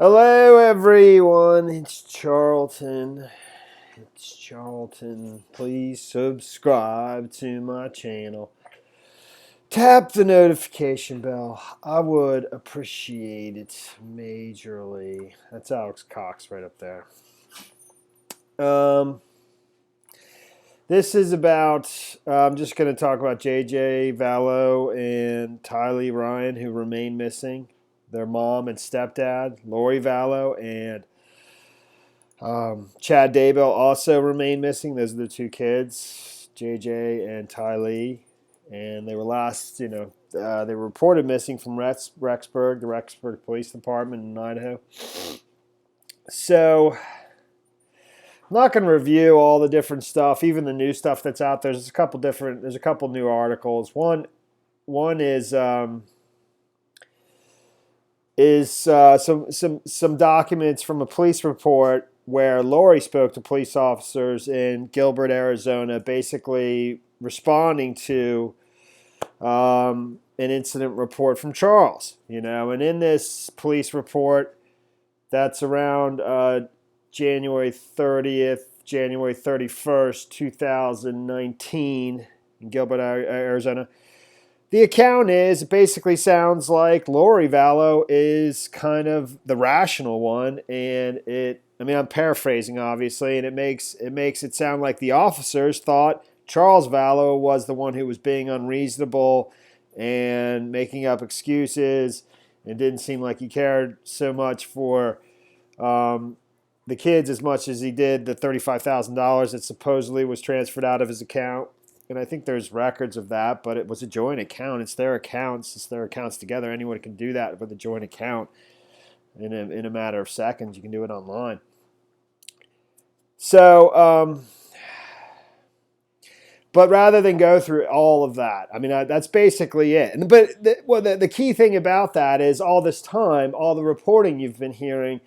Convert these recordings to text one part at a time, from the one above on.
Hello, everyone. It's Charlton. It's Charlton. Please subscribe to my channel. Tap the notification bell. I would appreciate it majorly. That's Alex Cox right up there. This is about. I'm just going to talk about J.J. Vallow and Tylee Ryan, who remain missing. Their mom and stepdad, Lori Vallow, and Chad Daybell also remain missing. Those are the two kids, JJ and Tylee. And they were they were reported missing from Rexburg, the Rexburg Police Department in Idaho. So, I'm not going to review all the different stuff, even the new stuff that's out there. There's a couple new articles. One is some documents from a police report where Lori spoke to police officers in Gilbert, Arizona, basically responding to an incident report from Charles. And in this police report, that's around January 30th, January 31st, 2019, in Gilbert, Arizona. The account it basically sounds like Lori Vallow is kind of the rational one, and I'm paraphrasing obviously, and it makes it sound like the officers thought Charles Vallow was the one who was being unreasonable and making up excuses, and didn't seem like he cared so much for the kids as much as he did the $35,000 that supposedly was transferred out of his account. And I think there's records of that, but it was a joint account. It's their accounts. It's their accounts together. Anyone can do that with a joint account in a matter of seconds. You can do it online. So, but rather than go through all of that, that's basically it. But the key thing about that is all this time, all the reporting you've been hearing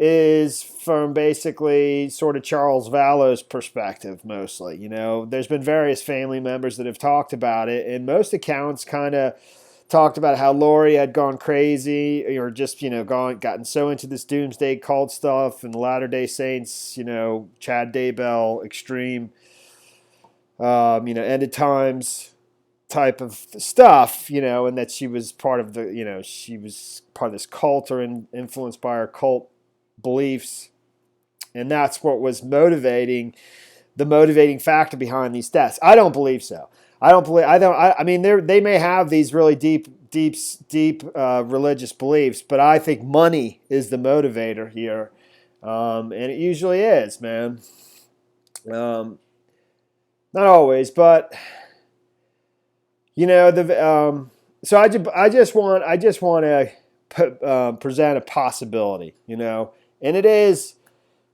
is from basically sort of Charles Vallow's perspective mostly. There's been various family members that have talked about it, and most accounts kind of talked about how Lori had gone crazy or just, gotten so into this doomsday cult stuff and the Latter-day Saints, Chad Daybell, extreme, end of times type of stuff, and that she was part of she was part of this cult or influenced by her cult beliefs, and that's what was the motivating factor behind these deaths. I don't believe so. They may have these really deep religious beliefs, but I think money is the motivator here, and it usually is, man. Not always, but so I just want to present a possibility, and it is,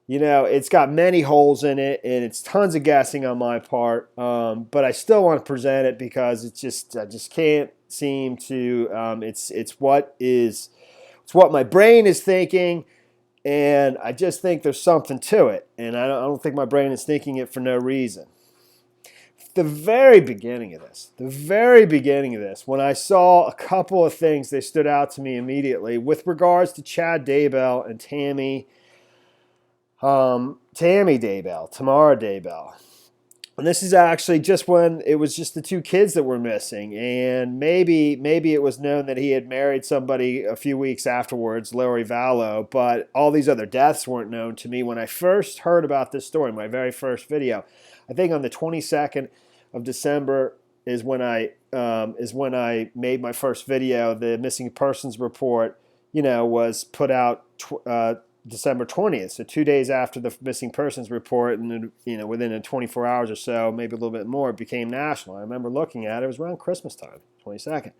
it's got many holes in it, and it's tons of guessing on my part. But I still want to present it because I just can't seem to. It's what my brain is thinking, and I just think there's something to it, and I don't think my brain is thinking it for no reason. The very beginning of this, when I saw a couple of things, they stood out to me immediately with regards to Chad Daybell and Tammy Daybell, Tamara Daybell. And this is actually just when it was just the two kids that were missing, and maybe it was known that he had married somebody a few weeks afterwards, Lori Vallow, but all these other deaths weren't known to me when I first heard about this story, my very first video. I think on the 22nd of December is when I made my first video. The missing persons report, was put out December 20th, so 2 days after the missing persons report, and within 24 hours or so, maybe a little bit more, it became national. I remember looking at it; it was around Christmas time, 22nd.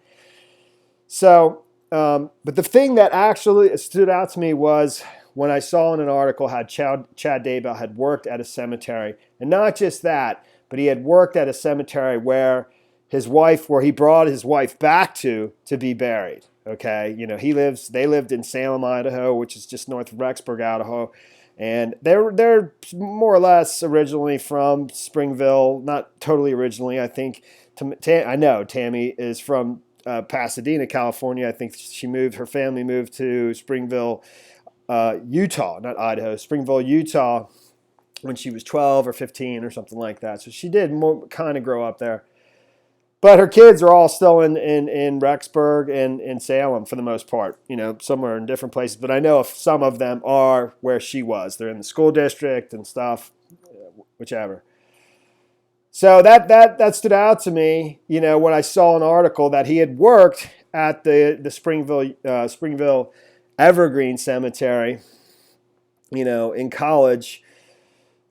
So, but the thing that actually stood out to me was when I saw in an article how Chad Daybell had worked at a cemetery, and not just that, but he had worked at a cemetery where he brought his wife back to be buried. Okay, they lived in Salem, Idaho, which is just north of Rexburg, Idaho, and they're more or less originally from Springville, not totally originally. I think I know Tammy is from Pasadena, California. I think her family moved to Springville Utah, not Idaho, Springville, Utah, when she was 12 or 15 or something like that. So she did kind of grow up there. But her kids are all still in Rexburg and in Salem for the most part. Some are in different places, but I know some of them are where she was. They're in the school district and stuff, whichever. So that stood out to me, when I saw an article that he had worked at the Springville Evergreen Cemetery, in college,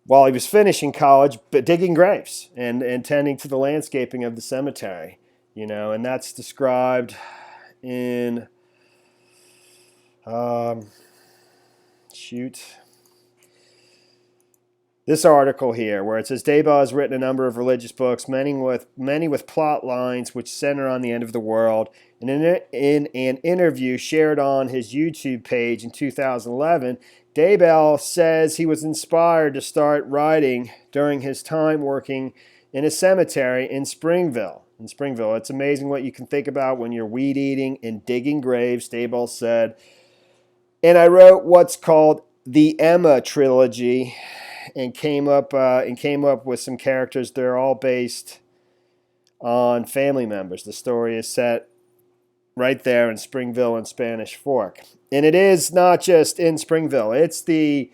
while he was finishing college, but digging graves and tending to the landscaping of the cemetery, and that's described in, this article here, where it says Daybell has written a number of religious books, many with plot lines which center on the end of the world. And in an interview shared on his YouTube page in 2011, Daybell says he was inspired to start writing during his time working in a cemetery in Springville. It's amazing what you can think about when you're weed eating and digging graves, Daybell said. And I wrote what's called the Emma trilogy, and came up with some characters. They're all based on family members. The story is set right there in Springville and Spanish Fork. And it is not just in Springville. It's the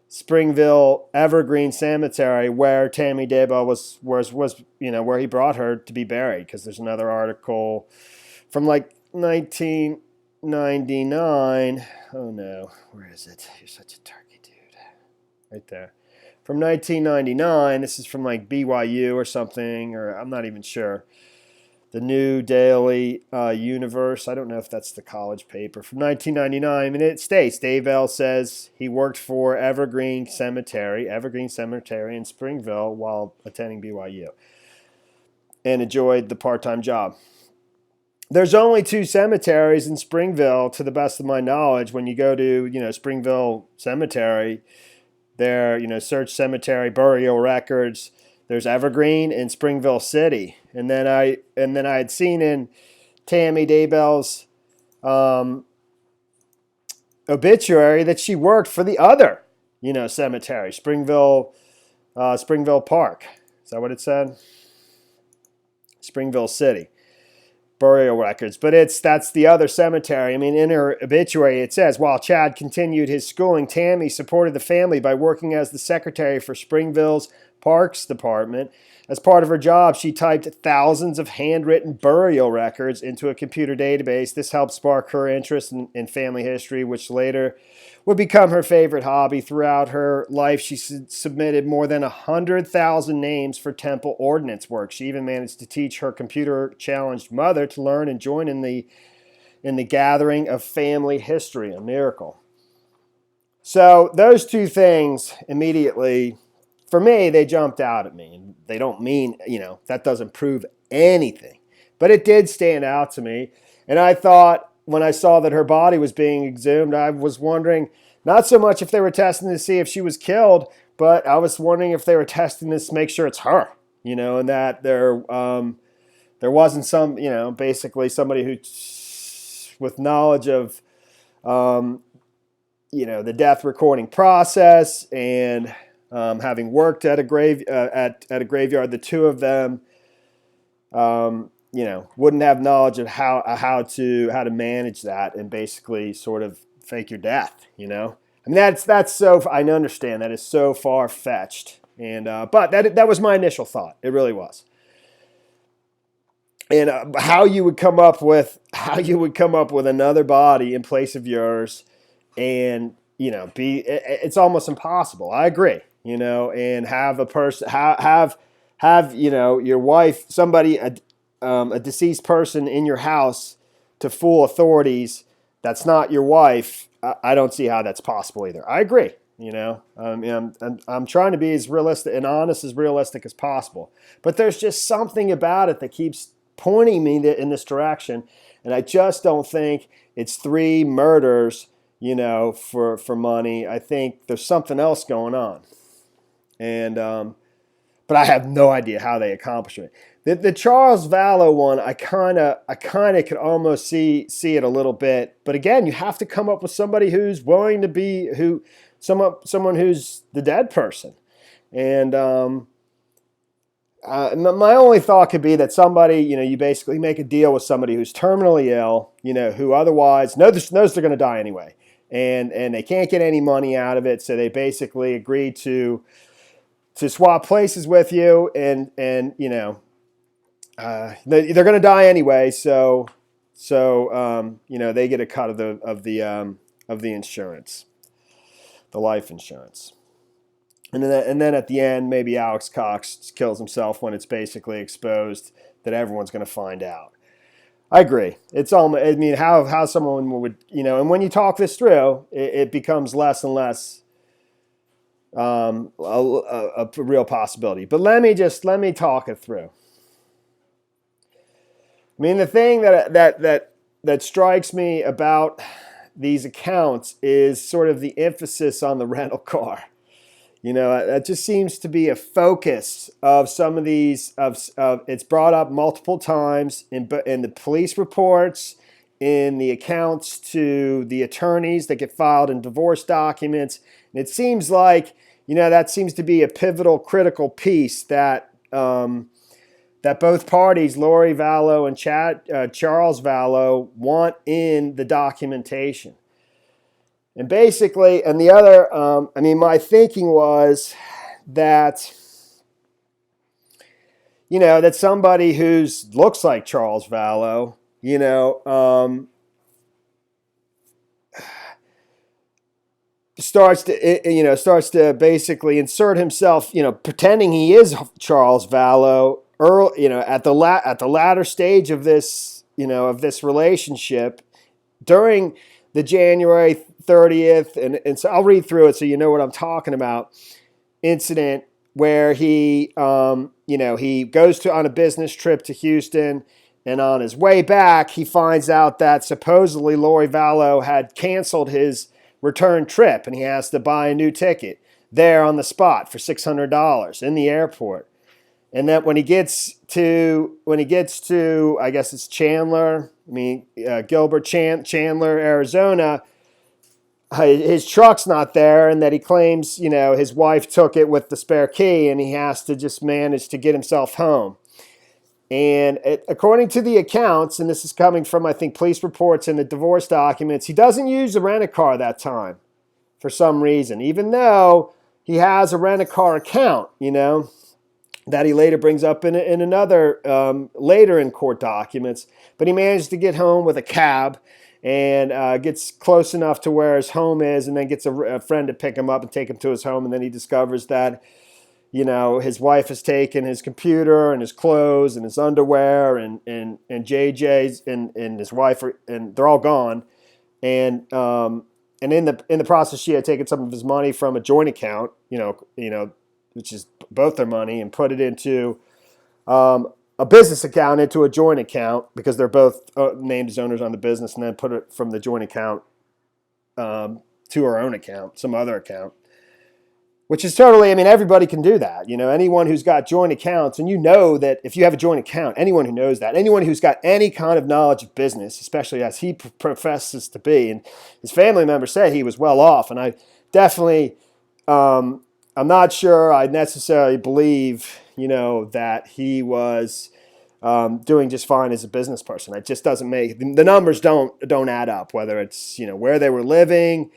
Springville Evergreen Cemetery where Tammy Daybell was where he brought her to be buried, because there's another article from like 1999. Oh no, where is it? You're such a turkey, dude. Right there. From 1999, this is from like BYU or something, or I'm not even sure. The New Daily Universe. I don't know if that's the college paper. From 1999, and it states, Daybell says he worked for Evergreen Cemetery in Springville while attending BYU, and enjoyed the part-time job. There's only 2 cemeteries in Springville, to the best of my knowledge. When you go to, Springville Cemetery, there, search cemetery burial records. There's Evergreen and Springville City, and then I had seen in Tammy Daybell's obituary that she worked for the other, cemetery, Springville Park. Is that what it said? Springville City burial records, but that's the other cemetery. I mean, in her obituary, it says, while Chad continued his schooling, Tammy supported the family by working as the secretary for Springville's Parks Department. As part of her job, she typed thousands of handwritten burial records into a computer database. This helped spark her interest in family history, which later would become her favorite hobby. Throughout her life, she submitted more than 100,000 names for temple ordinance work. She even managed to teach her computer-challenged mother to learn and join in the gathering of family history, a miracle. So those 2 things immediately, for me, they jumped out at me. And they don't mean, that doesn't prove anything. But it did stand out to me. And I thought, when I saw that her body was being exhumed, I was wondering, not so much if they were testing to see if she was killed, but I was wondering if they were testing this to make sure it's her, and that there wasn't some, basically somebody who, with knowledge of, the death recording process and having worked at a graveyard, the 2 of them, wouldn't have knowledge of how to manage that and basically sort of fake your death. I mean, that's so, I understand that is so far fetched, and but that was my initial thought. It really was. And how you would come up with another body in place of yours, and it's almost impossible. I agree. And have a person have your wife, somebody, a deceased person in your house to fool authorities that's not your wife. I don't see how that's possible either. I agree. I'm trying to be as realistic and honest as realistic as possible. But there's just something about it that keeps pointing me in this direction, and I just don't think it's 3 murders, for money. I think there's something else going on. And but I have no idea how they accomplish it. The Charles Vallow one, I kind of could almost see it a little bit, but again, you have to come up with somebody who's willing to be someone who's the dead person, and my only thought could be that somebody, you basically make a deal with somebody who's terminally ill, who otherwise knows they're going to die anyway, and they can't get any money out of it, so they basically agree to swap places with you, and they're going to die anyway, so they get a cut of the insurance, the life insurance, and then at the end, maybe Alex Cox kills himself when it's basically exposed that everyone's going to find out. I agree. It's all. I mean, how someone would, and when you talk this through, it becomes less and less a real possibility. But let me talk it through. I mean, the thing that strikes me about these accounts is sort of the emphasis on the rental car. That just seems to be a focus of some of these. It's brought up multiple times in the police reports, in the accounts to the attorneys that get filed in divorce documents. And it seems like, that seems to be a pivotal, critical piece that both parties, Lori Vallow and Charles Vallow, want in the documentation. And basically, and the other, my thinking was that, that somebody who looks like Charles Vallow, starts to basically insert himself, pretending he is Charles Vallow, at the latter stage of this, of this relationship during the January 30th, and so I'll read through it so you know what I'm talking about. Incident where he, he goes on a business trip to Houston, and on his way back, he finds out that supposedly Lori Vallow had canceled his return trip, and he has to buy a new ticket there on the spot for $600 in the airport. And that when he gets to, I guess it's Chandler, Gilbert Chandler, Arizona, his truck's not there, and that he claims, his wife took it with the spare key, and he has to just manage to get himself home. And according to the accounts, and this is coming from, I think, police reports and the divorce documents, he doesn't use a rent-a-car that time for some reason, even though he has a rent-a-car account, that he later brings up in another, later in court documents. But he managed to get home with a cab and gets close enough to where his home is, and then gets a friend to pick him up and take him to his home. And then he discovers that, his wife has taken his computer and his clothes and his underwear and JJ's and his wife and they're all gone. And in the process, she had taken some of his money from a joint account, which is both their money, and put it into a business account, into a joint account, because they're both named as owners on the business, and then put it from the joint account to her own account, some other account. Which is totally, everybody can do that. Anyone who's got joint accounts, and that if you have a joint account, anyone who knows that, anyone who's got any kind of knowledge of business, especially as he professes to be, and his family members say he was well off, and I definitely, I'm not sure I necessarily believe, that he was doing just fine as a business person. It just doesn't the numbers don't add up, whether it's, where they were living,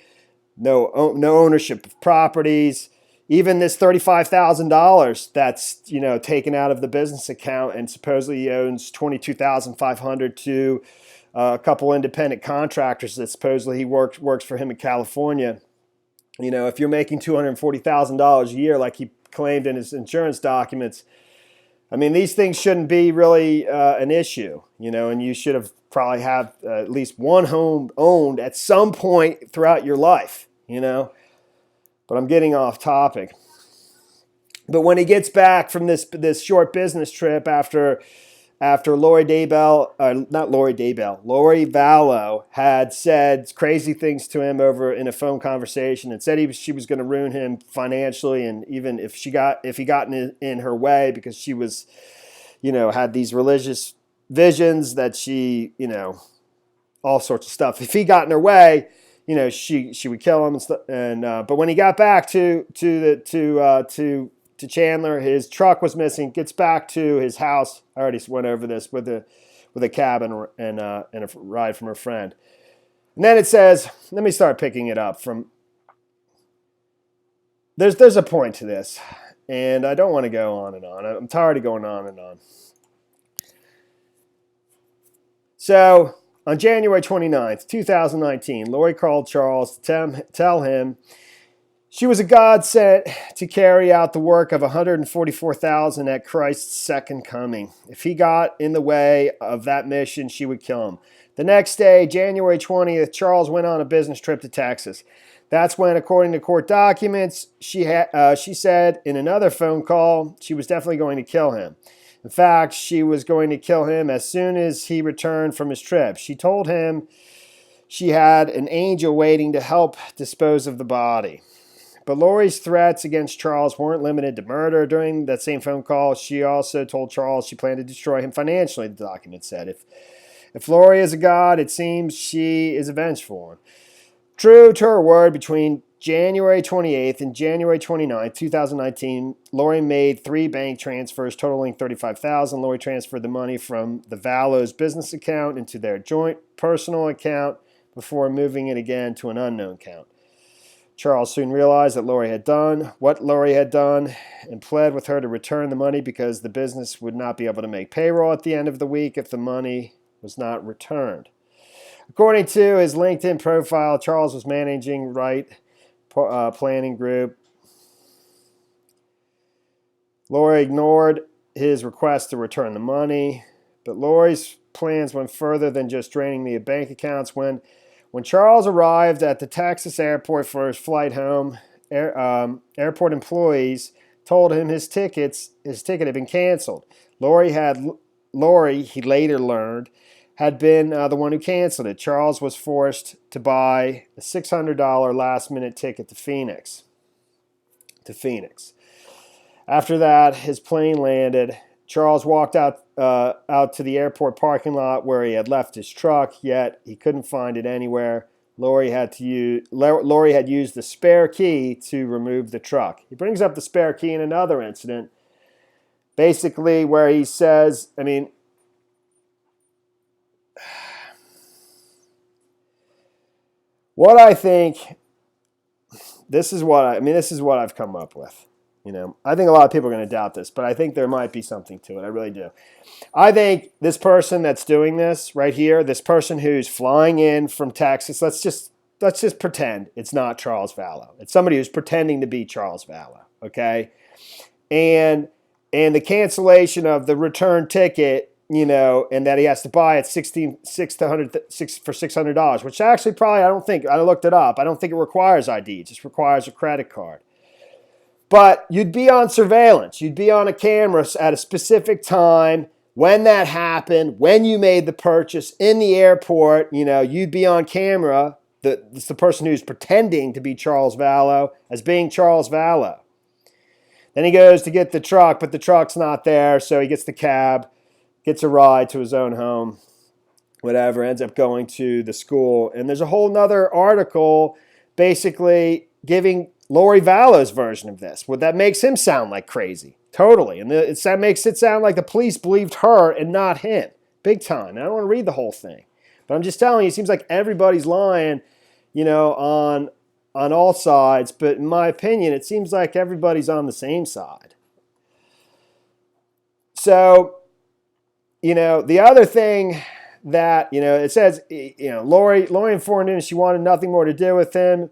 no ownership of properties. Even this $35,000 that's, taken out of the business account, and supposedly he owns $22,500 to a couple independent contractors that supposedly he works for him in California. If you're making $240,000 a year, like he claimed in his insurance documents, these things shouldn't be really an issue, and you should have probably have at least one home owned at some point throughout your life, But I'm getting off topic. But when he gets back from this short business trip after Lori Vallow had said crazy things to him over in a phone conversation, and said she was going to ruin him financially, and even if he got in her way because she was, had these religious visions that she, all sorts of stuff. If he got in her way, she would kill him and stuff. And but when he got back to Chandler, his truck was missing. Gets back to his house. I already went over this with a cab and a ride from her friend. And then it says, let me start picking it up from. There's a point to this, and I don't want to go on and on. I'm tired of going on and on. So on January 29th, 2019, Lori called Charles to tell him she was a God sent to carry out the work of 144,000 at Christ's second coming. If he got in the way of that mission, she would kill him. The next day, January 20th, Charles went on a business trip to Texas. That's when, according to court documents, she said in another phone call she was definitely going to kill him. In fact, she was going to kill him as soon as he returned from his trip. She told him she had an angel waiting to help dispose of the body. But Lori's threats against Charles weren't limited to murder. During that same phone call, she also told Charles she planned to destroy him financially, the document said. If Lori is a god, it seems she is a vengeful one. True to her word, between January 28th and January 29th, 2019, Lori made 3 bank transfers totaling $35,000. Lori transferred the money from the Vallows business account into their joint personal account before moving it again to an unknown account. Charles soon realized that Lori had done what Lori had done and pled with her to return the money because the business would not be able to make payroll at the end of the week if the money was not returned. According to his LinkedIn profile, Charles was managing Right Planning Group. Lori ignored his request to return the money, but Lori's plans went further than just draining the bank accounts. When Charles arrived at the Texas airport for his flight home, airport employees told him his ticket had been canceled. Lori, he later learned, had been the one who canceled it. Charles was forced to buy a $600 last-minute ticket to Phoenix. After that, his plane landed. Charles walked out to the airport parking lot where he had left his truck, yet he couldn't find it anywhere. Lori had used the spare key to remove the truck. He brings up the spare key in another incident, basically where he says, what I think, this is what I've come up with. I think a lot of people are going to doubt this, but I think there might be something to it. I really do. I think this person that's doing this right here, this person who's flying in from Texas, let's just pretend it's not Charles Vallow. It's somebody who's pretending to be Charles Vallow, okay? And the cancellation of the return ticket, and that he has to buy it for $600, which actually probably, I looked it up. I don't think it requires ID. It just requires a credit card. But you'd be on surveillance. You'd be on a camera at a specific time when that happened, when you made the purchase in the airport. You'd be on camera. It's the person who's pretending to be Charles Vallow as being Charles Vallow. Then he goes to get the truck, but the truck's not there, so he gets the cab, gets a ride to his own home, whatever, ends up going to the school. And there's a whole nother article basically giving Lori Vallow's version of this. Well, that makes him sound like crazy. Totally. And that makes it sound like the police believed her and not him. Big time. And I don't want to read the whole thing. But I'm just telling you, it seems like everybody's lying, on all sides. But in my opinion, it seems like everybody's on the same side. So, the other thing that, it says, Lori informed him she wanted nothing more to do with him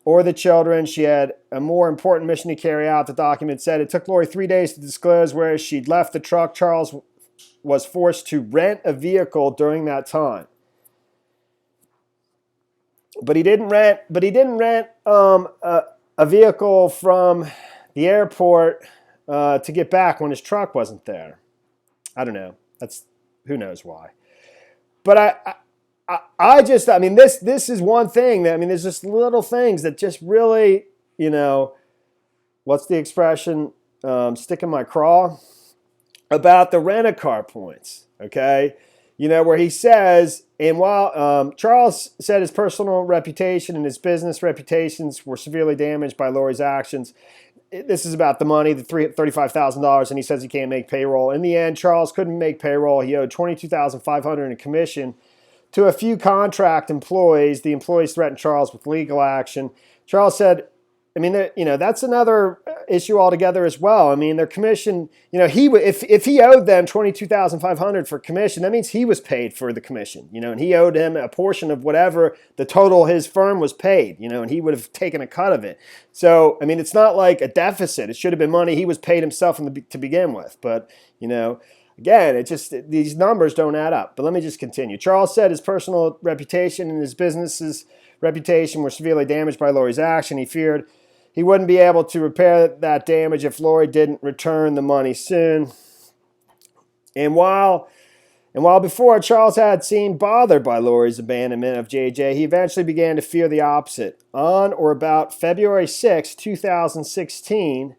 or the children. She had a more important mission to carry out. The document said it took Lori 3 days to disclose where she'd left the truck. Charles was forced to rent a vehicle during that time. But he didn't rent a vehicle from the airport to get back when his truck wasn't there. I don't know. Who knows why. But this is one thing that, there's just little things that just really, what's the expression? Stick in my craw. about the rent-a-car points, okay? Where he says, and while Charles said his personal reputation and his business reputations were severely damaged by Lori's actions. This is about the money, the $35,000, and he says he can't make payroll. In the end, Charles couldn't make payroll. He owed $22,500 in commission to a few contract employees. The employees threatened Charles with legal action. Charles said, that's another issue altogether as well. I mean, their commission, if he owed them $22,500 for commission, that means he was paid for the commission, and he owed him a portion of whatever the total his firm was paid, and he would have taken a cut of it. So, it's not like a deficit. It should have been money he was paid himself to begin with. But, again, these numbers don't add up. But let me just continue. Charles said his personal reputation and his business's reputation were severely damaged by Lori's action. He feared he wouldn't be able to repair that damage if Lori didn't return the money soon. And while before Charles had seemed bothered by Lori's abandonment of JJ, he eventually began to fear the opposite. On or about February 6, 2016,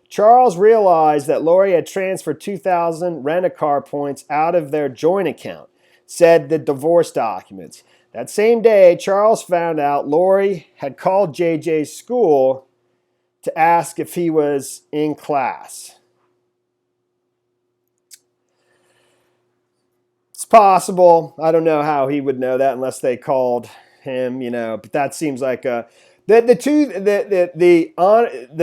Charles realized that Lori had transferred 2,000 rent-a-car points out of their joint account, said the divorce documents. That same day, Charles found out Lori had called JJ's school to ask if he was in class. It's possible. I don't know how he would know that unless they called him, but that seems like the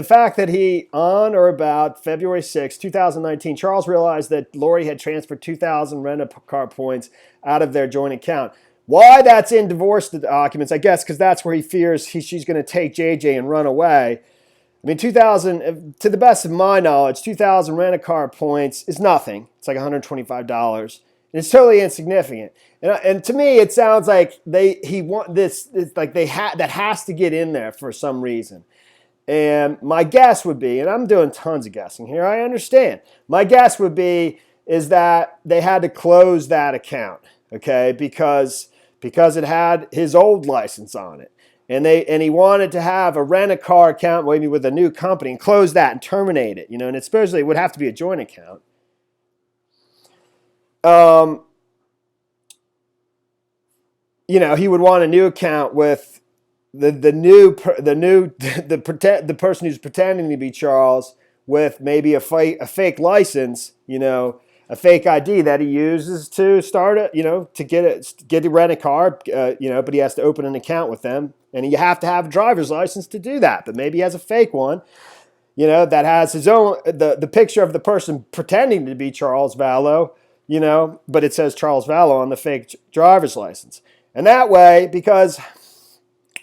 fact that he, on or about February 6, 2019, Charles realized that Lori had transferred 2,000 rent-a-car points out of their joint account. Why that's in divorce documents, I guess, because that's where he fears she's going to take JJ and run away. 2,000, to the best of my knowledge, 2,000 rent-a-car points is nothing. It's like $125. And it's totally insignificant. And to me, it sounds like that has to get in there for some reason. And my guess would be, and I'm doing tons of guessing here, I understand. My guess would be is that they had to close that account, okay, because it had his old license on it. And he wanted to have a rent-a-car account maybe with a new company and close that and terminate it, and it supposedly would have to be a joint account. He would want a new account with the person who's pretending to be Charles with maybe a fake license, a fake ID that he uses to start to get to rent a car, but he has to open an account with them, and you have to have a driver's license to do that. But maybe he has a fake one, that has his own the picture of the person pretending to be Charles Vallow, but it says Charles Vallow on the fake driver's license, and that way, because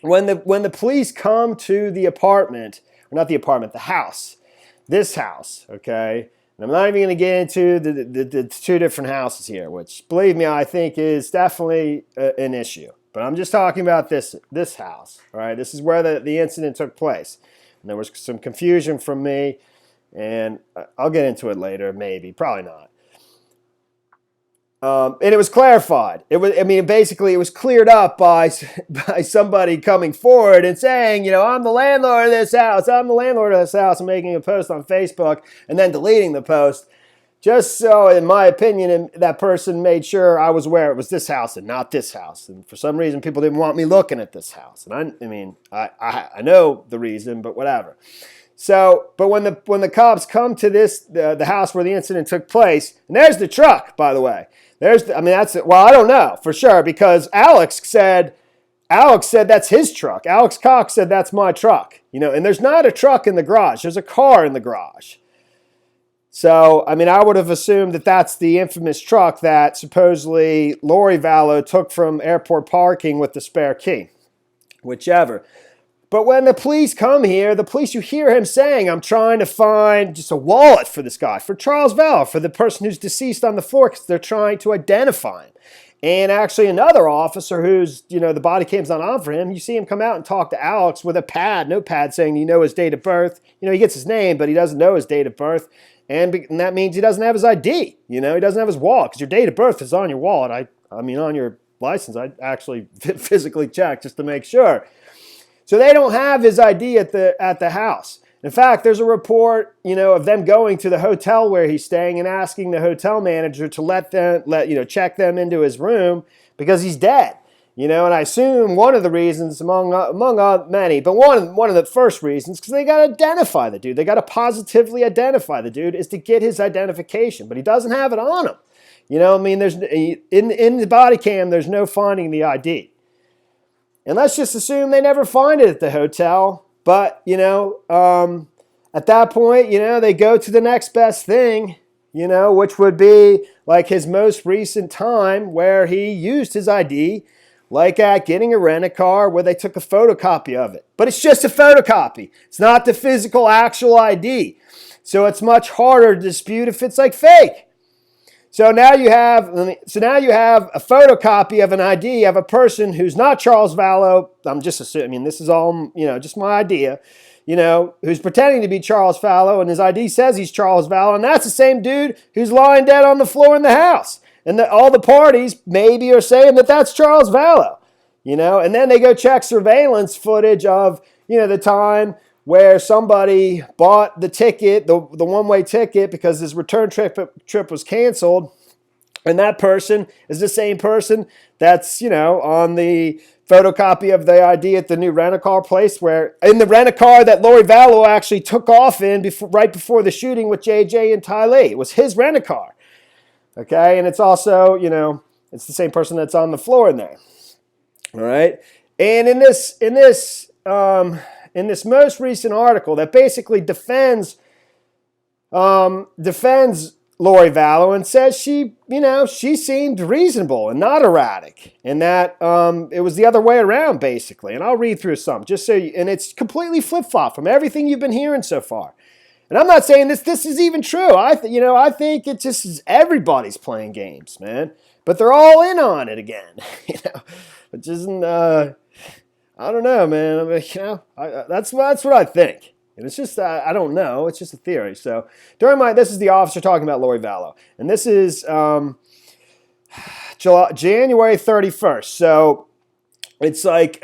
when the police come to the apartment, or not the apartment, the house, this house, okay. I'm not even going to get into the two different houses here, which, believe me, I think is definitely an issue. But I'm just talking about this house, all right? This is where the incident took place. And there was some confusion from me, and I'll get into it later, maybe, probably not. And it was clarified. It was cleared up by somebody coming forward and saying, I'm the landlord of this house. I'm the landlord of this house, and making a post on Facebook and then deleting the post, just so, in my opinion, that person made sure I was aware it was this house and not this house. And for some reason, people didn't want me looking at this house. And I know the reason, but whatever. So, but when the cops come to the house where the incident took place, and there's the truck, by the way. I don't know for sure, because Alex said that's his truck. Alex Cox said that's my truck, and there's not a truck in the garage. There's a car in the garage. So, I would have assumed that that's the infamous truck that supposedly Lori Vallow took from airport parking with the spare key, whichever. But when the police come here, you hear him saying, I'm trying to find just a wallet for this guy, for Charles Vallow, for the person who's deceased on the floor, because they're trying to identify him. And actually another officer who's, the body cam's not on for him, you see him come out and talk to Alex with a notepad saying, his date of birth. He gets his name, but he doesn't know his date of birth. And that means he doesn't have his ID. He doesn't have his wallet, because your date of birth is on your wallet. on your license. I actually physically checked just to make sure. So they don't have his ID at the house. In fact, there's a report, of them going to the hotel where he's staying and asking the hotel manager to check them into his room because he's dead. And I assume one of the reasons, among many, but one of the first reasons, because they got to identify the dude. They got to positively identify the dude, is to get his identification. But he doesn't have it on him. There's in the body cam, there's no finding the ID. And let's just assume they never find it at the hotel. But, at that point, they go to the next best thing, which would be like his most recent time where he used his ID, like at getting a rent-a-car where they took a photocopy of it. But it's just a photocopy. It's not the physical actual ID. So it's much harder to dispute if it's like fake. So now you have a photocopy of an ID of a person who's not Charles Vallow. I'm just assuming, this is all, just my idea, who's pretending to be Charles Vallow, and his ID says he's Charles Vallow, and that's the same dude who's lying dead on the floor in the house. And all the parties maybe are saying that that's Charles Vallow, and then they go check surveillance footage of, the time where somebody bought the ticket, the one-way ticket, because his return trip was canceled. And that person is the same person that's, on the photocopy of the ID at the new rent-a-car place, where in the rent-a-car that Lori Vallow actually took off in right before the shooting with JJ and Tylee. It was his rent-a-car. Okay, and it's also, it's the same person that's on the floor in there. All right, and in this most recent article that basically defends Lori Vallow and says she seemed reasonable and not erratic, and that it was the other way around basically. And I'll read through some just so and it's completely flip-flop from everything you've been hearing so far. And I'm not saying this is even true. I think it just is everybody's playing games, man. But they're all in on it again, which isn't. I don't know, man. That's what I think. And it's just I don't know. It's just a theory. So this is the officer talking about Lori Vallow, and this is January 31st. So it's like.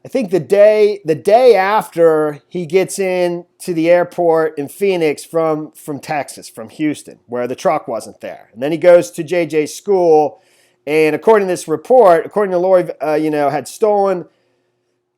I think the day after he gets in to the airport in Phoenix from Texas, from Houston, where the truck wasn't there. And then he goes to JJ's school, and according to this report, according to Lori, had stolen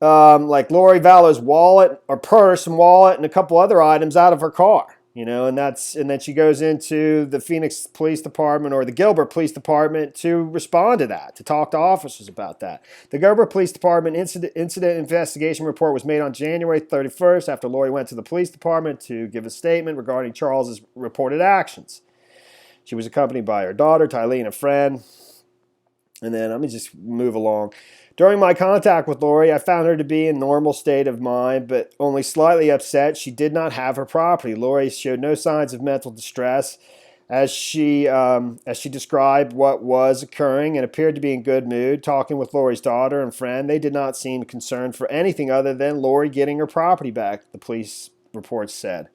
like Lori Vallow's wallet or purse and wallet and a couple other items out of her car. And then she goes into the Phoenix Police Department or the Gilbert Police Department to respond to that, to talk to officers about that. The Gilbert Police Department incident investigation report was made on January 31st after Lori went to the police department to give a statement regarding Charles's reported actions. She was accompanied by her daughter, Tylee, and a friend. And then let me just move along. During my contact with Lori, I found her to be in normal state of mind, but only slightly upset. She did not have her property. Lori showed no signs of mental distress as she described what was occurring and appeared to be in good mood. Talking with Lori's daughter and friend, they did not seem concerned for anything other than Lori getting her property back, the police report said.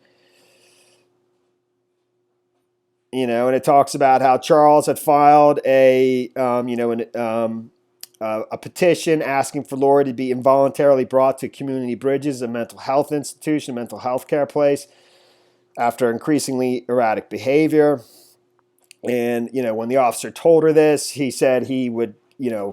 And it talks about how Charles had filed a petition asking for Lori to be involuntarily brought to Community Bridges, a mental health institution, mental health care place, after increasingly erratic behavior. And, when the officer told her this, he said he would,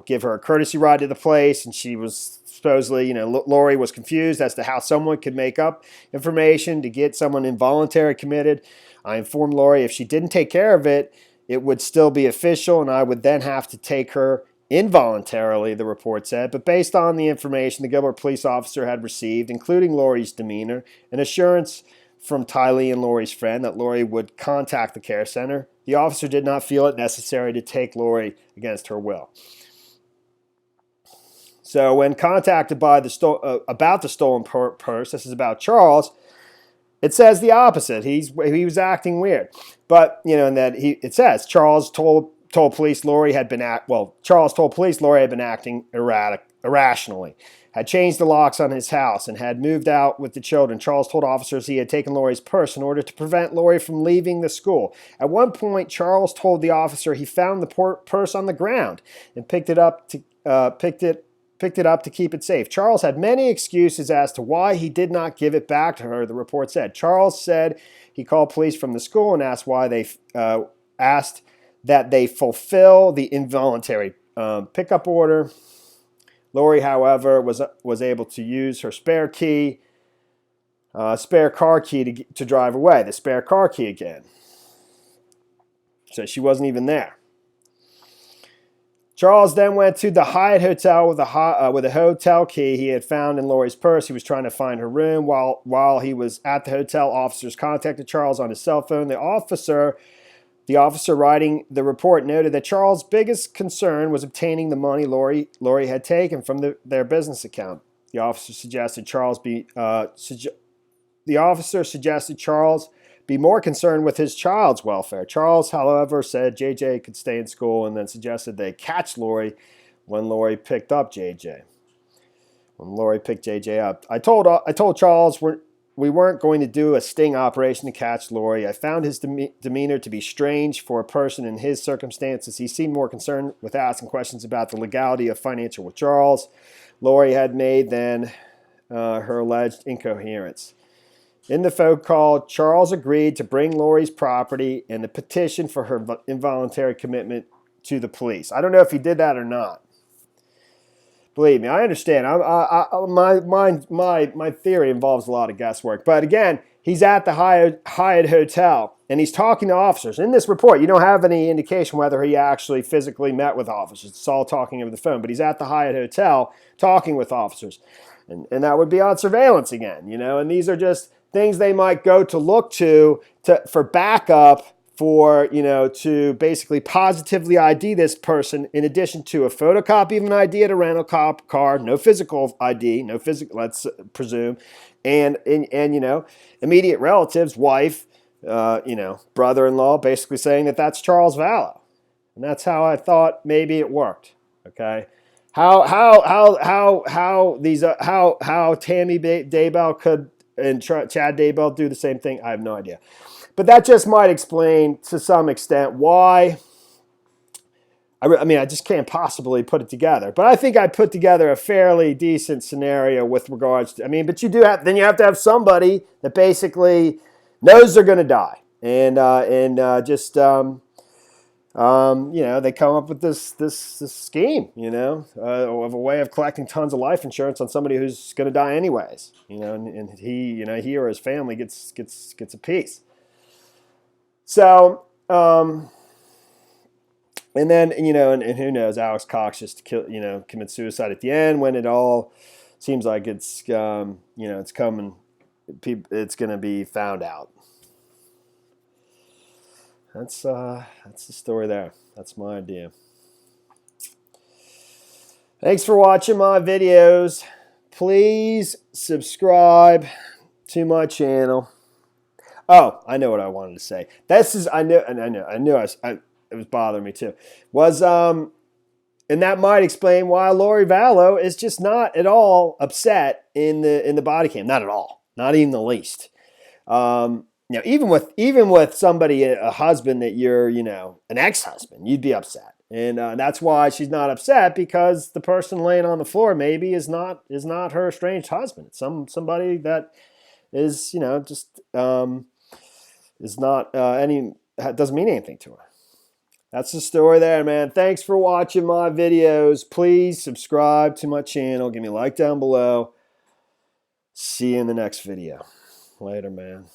give her a courtesy ride to the place. And she was supposedly, Lori was confused as to how someone could make up information to get someone involuntary committed. I informed Lori if she didn't take care of it, it would still be official, and I would then have to take her involuntarily, the report said. But based on the information the Gilbert police officer had received, including Lori's demeanor, an assurance from Tylee and Lori's friend that Lori would contact the care center, the officer did not feel it necessary to take Lori against her will. So when contacted by about the stolen purse, this is about Charles, it says the opposite. He was acting weird. But, and that it says Charles told police Lori had been acting irrationally, had changed the locks on his house, and had moved out with the children. Charles told officers he had taken Lori's purse in order to prevent Lori from leaving the school. At one point, Charles told the officer he found the purse on the ground and picked it picked it up to keep it safe. Charles had many excuses as to why he did not give it back to her, the report said. Charles said he called police from the school and asked why they asked that they fulfill the involuntary pickup order. Lori, however, was able to use her spare car key to drive away. The spare car key again. So she wasn't even there. Charles then went to the Hyatt Hotel with a hotel key he had found in Lori's purse. He was trying to find her room. While he was at the hotel, officers contacted Charles on his cell phone. The officer writing the report noted that Charles' biggest concern was obtaining the money Lori had taken from their business account. The officer suggested Charles be more concerned with his child's welfare. Charles, however, said JJ could stay in school and then suggested they catch Lori when Lori picked up JJ. When Lori picked JJ up, I told Charles we weren't going to do a sting operation to catch Lori. I found his demeanor to be strange for a person in his circumstances. He seemed more concerned with asking questions about the legality of financial withdrawals Lori had made than her alleged incoherence. In the phone call, Charles agreed to bring Lori's property and the petition for her involuntary commitment to the police. I don't know if he did that or not. Believe me, I understand. My theory involves a lot of guesswork. But again, he's at the Hyatt Hotel, and he's talking to officers. In this report, you don't have any indication whether he actually physically met with officers. It's all talking over the phone. But he's at the Hyatt Hotel talking with officers. And that would be on surveillance again, And these are just things they might go to look to for backup to basically positively ID this person in addition to a photocopy of an ID at a rental car, no physical ID, let's presume, and immediate relatives, wife, brother-in-law, basically saying that that's Charles Vallow. And that's how I thought maybe it worked, okay? How Tammy Daybell could and Chad Daybell do the same thing, I have no idea. But that just might explain to some extent why. I just can't possibly put it together. But I think I put together a fairly decent scenario with regards to. But you you have to have somebody that basically knows they're going to die, and they come up with this scheme, of a way of collecting tons of life insurance on somebody who's going to die anyways, and he or his family gets a piece. So, and then and who knows? Alex Cox just commits suicide at the end when it all seems like it's it's coming, it's going to be found out. That's the story there. That's my idea. Thanks for watching my videos. Please subscribe to my channel. Oh, I know what I wanted to say. I knew it was bothering me too. And that might explain why Lori Vallow is just not at all upset in the body cam. Not at all. Not even the least. Even with somebody, a husband that you're, an ex-husband, you'd be upset. And that's why she's not upset, because the person laying on the floor maybe is not her estranged husband. It's somebody that is, is not doesn't mean anything to her. That's the story there, man. Thanks for watching my videos. Please subscribe to my channel. Give me a like down below. See you in the next video. Later, man.